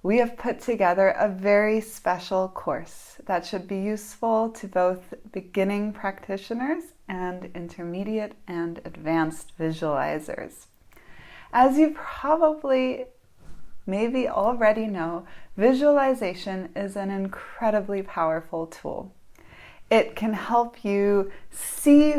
we have put together a very special course that should be useful to both beginning practitioners and intermediate and advanced visualizers. As you probably maybe already know, visualization is an incredibly powerful tool. It can help you see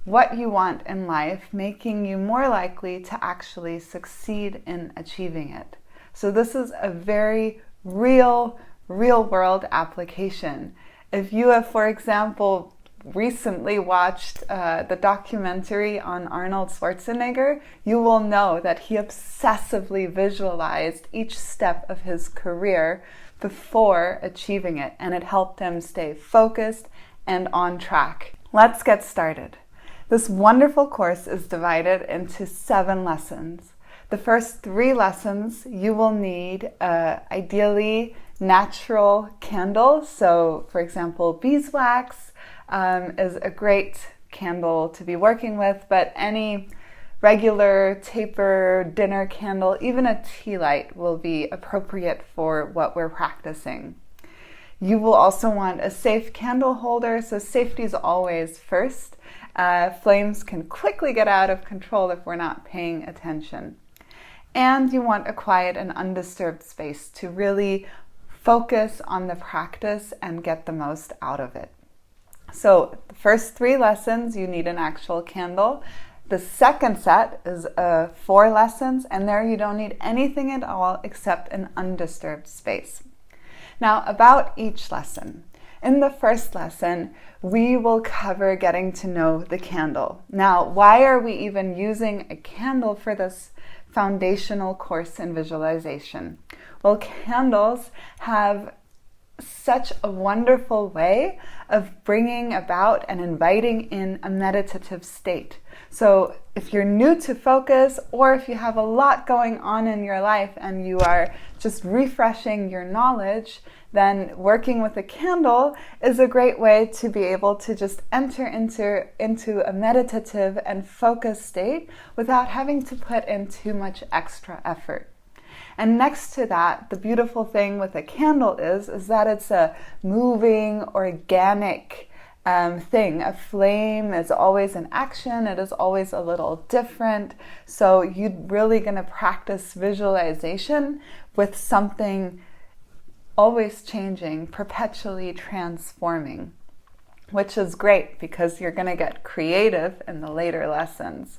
what you want in life, making you more likely to actually succeed in achieving it. So this is a very real world application. If you have, for example, recently watched the documentary on Arnold Schwarzenegger, you will know that he obsessively visualized each step of his career before achieving it, and it helped him stay focused and on track. Let's get started. This wonderful course is divided into 7 lessons. The first 3 lessons you will need ideally natural candles. So for example, beeswax is a great candle to be working with, but any regular taper dinner candle, even a tea light, will be appropriate for what we're practicing. You will also want a safe candle holder, so safety is always first. Flames can quickly get out of control if we're not paying attention. And you want a quiet and undisturbed space to really focus on the practice and get the most out of it. So the first 3 lessons, you need an actual candle. The second set is 4 lessons, and there you don't need anything at all except an undisturbed space. Now, about each lesson. In the first lesson, we will cover getting to know the candle. Now, why are we even using a candle for this foundational course in visualization? Well, candles have such a wonderful way of bringing about and inviting in a meditative state. So if you're new to focus, or if you have a lot going on in your life and you are just refreshing your knowledge, then working with a candle is a great way to be able to just enter into a meditative and focused state without having to put in too much extra effort. And next to that, the beautiful thing with a candle is that it's a moving, organic thing. A flame is always in action. It is always a little different. So you're really going to practice visualization with something always changing, perpetually transforming, which is great because you're going to get creative in the later lessons.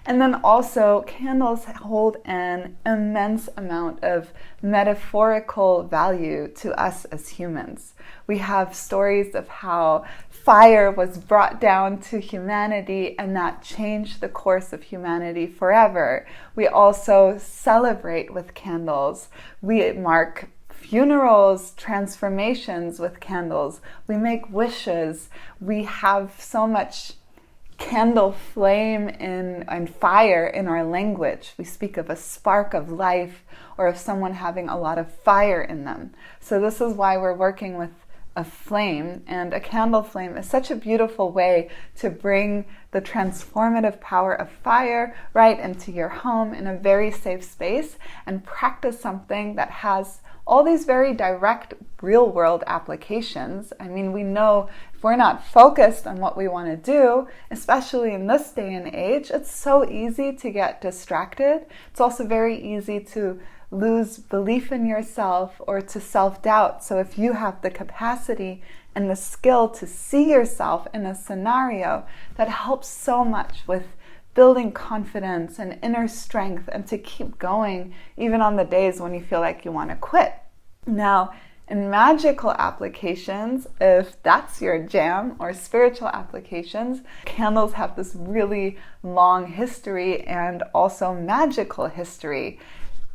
And then also, candles hold an immense amount of metaphorical value to us as humans. We have stories of how fire was brought down to humanity and that changed the course of humanity forever. We also celebrate with candles. We mark funerals, transformations with candles. We make wishes. We have so much candle flame and fire in our language. We speak of a spark of life or of someone having a lot of fire in them. So this is why we're working with a flame, and a candle flame is such a beautiful way to bring the transformative power of fire right into your home in a very safe space and practice something that has all these very direct real-world applications. I mean, we know if we're not focused on what we want to do, especially in this day and age, it's so easy to get distracted. It's also very easy to lose belief in yourself or to self-doubt. So if you have the capacity and the skill to see yourself in a scenario, that helps so much with building confidence and inner strength and to keep going even on the days when you feel like you want to quit. Now, in magical applications, if that's your jam, or spiritual applications, candles have this really long history and also magical history.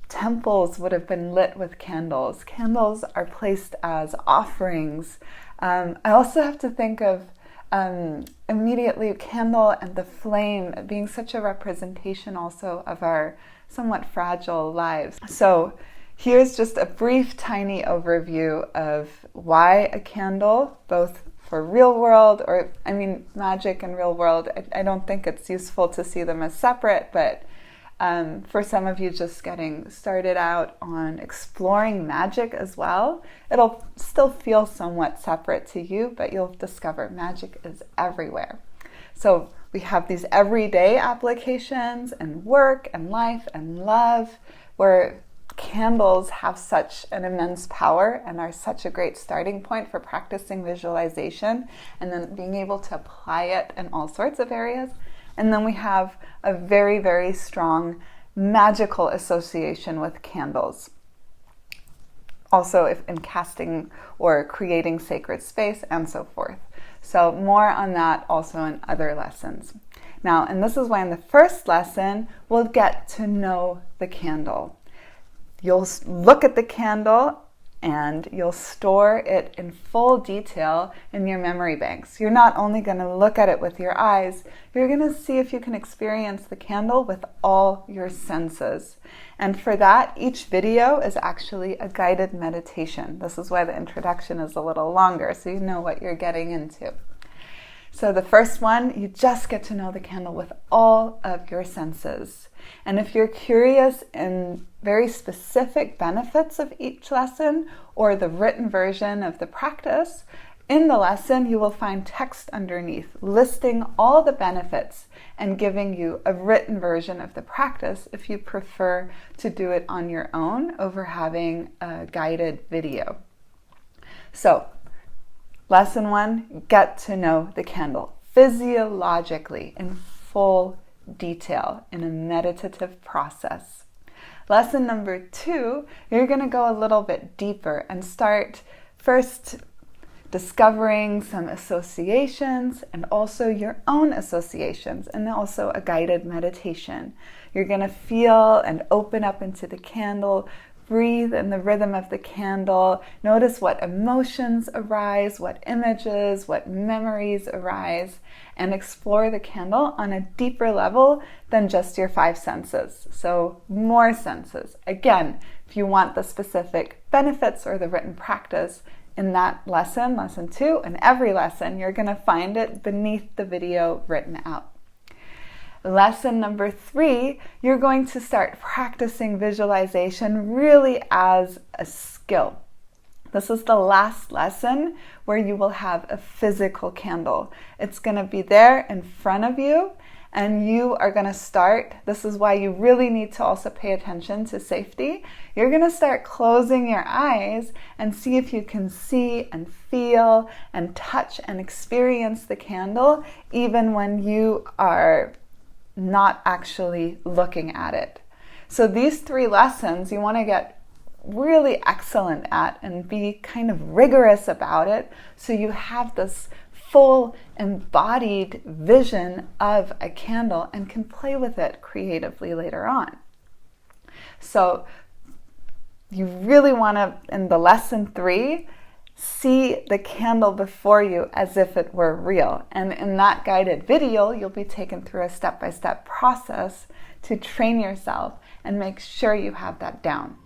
Temples would have been lit with candles. Candles are placed as offerings. I also have to think of immediately candle and the flame being such a representation also of our somewhat fragile lives. So here's just a brief, tiny overview of why a candle, both for real world, magic and real world. I don't think it's useful to see them as separate, but For some of you just getting started out on exploring magic as well, it'll still feel somewhat separate to you, but you'll discover magic is everywhere. So we have these everyday applications in work and life and love, where candles have such an immense power and are such a great starting point for practicing visualization and then being able to apply it in all sorts of areas. And then we have a very, very strong magical association with candles. Also in casting or creating sacred space and so forth. So more on that also in other lessons. Now, and this is why in the first lesson, we'll get to know the candle. You'll look at the candle and you'll store it in full detail in your memory banks. You're not only going to look at it with your eyes, you're going to see if you can experience the candle with all your senses. And for that, each video is actually a guided meditation. This is why the introduction is a little longer, so you know what you're getting into. So the first one, you just get to know the candle with all of your senses. And if you're curious in very specific benefits of each lesson or the written version of the practice, in the lesson you will find text underneath listing all the benefits and giving you a written version of the practice if you prefer to do it on your own over having a guided video. So, lesson 1, get to know the candle physiologically in full detail in a meditative process. Lesson number 2, you're going to go a little bit deeper and start first discovering some associations and also your own associations and also a guided meditation. You're going to feel and open up into the candle, breathe in the rhythm of the candle, notice what emotions arise, what images, what memories arise, and explore the candle on a deeper level than just your 5 senses. So more senses. Again, if you want the specific benefits or the written practice in that lesson, lesson 2, and every lesson, you're going to find it beneath the video written out. Lesson number 3, you're going to start practicing visualization really as a skill. This is the last lesson where you will have a physical candle. It's going to be there in front of you and you are going to start. This is why you really need to also pay attention to safety. You're going to start closing your eyes and see if you can see and feel and touch and experience the candle even when you are not actually looking at it. So these 3 lessons you want to get really excellent at and be kind of rigorous about it so you have this full embodied vision of a candle and can play with it creatively later on. So you really want to, in the lesson 3, see the candle before you as if it were real. And in that guided video, you'll be taken through a step-by-step process to train yourself and make sure you have that down.